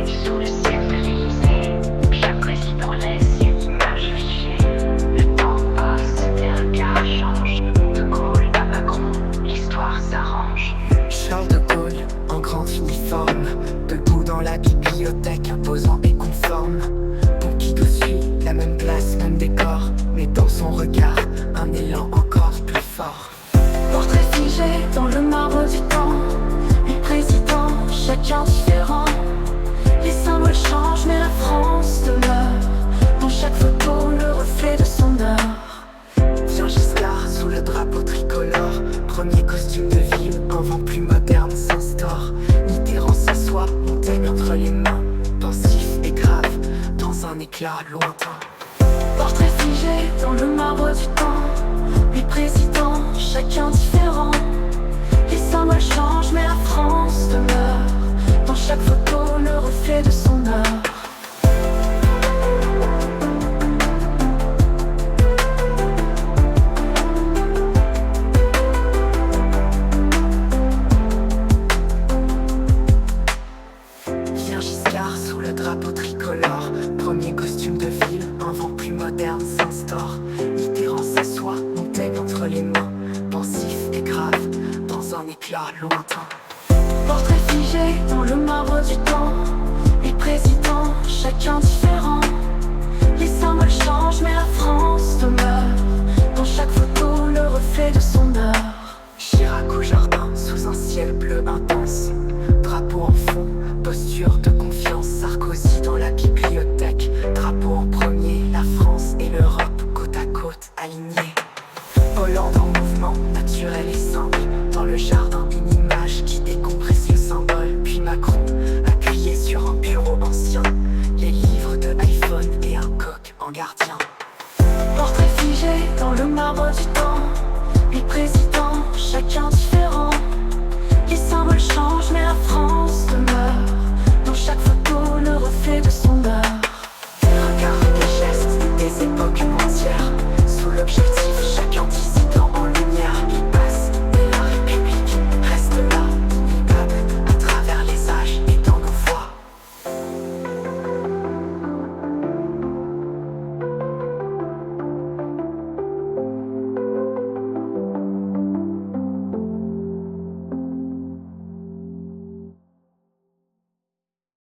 bibliothèque sous le ciel grisé. Chaque résident laisse une image figée. Le temps passe, des regards changent. De Gaulle à Macron, l'histoire s'arrange. Charles de Gaulle, en grand uniforme, debout dans la bibliothèque, imposant et conforme. Pompidou suit la même place, même décor, mais dans son regard, un élan encore plus fort. Portrait figé dans le marbre du temps, les présidents, chacun différent. Les symboles changent mais la France demeure. Dans chaque photo, le reflet de son heure. Vient Giscard sous le drapeau tricolore. Premier costume de ville, un vent plus moderne s'instaure. Mitterrand s'assoit, Montaigne entre les mains, pensif et grave, dans un éclat lointain. Portrait figé dans le marbre du temps, les présidents, chacun différent. Les symboles changent mais la France demeure. Dans chaque photo, le reflet de son heure. Vient Giscard sous le drapeau tricolore. Premier costume de ville, un vent plus moderne s'instaure. Mitterrand s'assoit, Montaigne entre les mains, pensif et grave, dans un éclat lointain. Portrait figé dans le marbre du temps, les présidents, chacun différent. Les symboles changent mais la France demeure. Dans chaque photo, le reflet de son heure. Chirac au jardin, sous un ciel bleu intense, drapeau en fond, posture de confiance. Sarkozy dans la bibliothèque, drapeau en premier, la France et l'Europe côte à côte alignés. Hollande en mouvement, naturel et simple, dans le jardin une image qui décompresse le symbole. Puis Macron, appuyé sur un bureau ancien, les livres de iPhone et un coq en gardien. Portrait figé dans le marbre du temps, les présidents, chacun différent. Les symboles changent mais la France demeure. Dans chaque photo, le reflet de son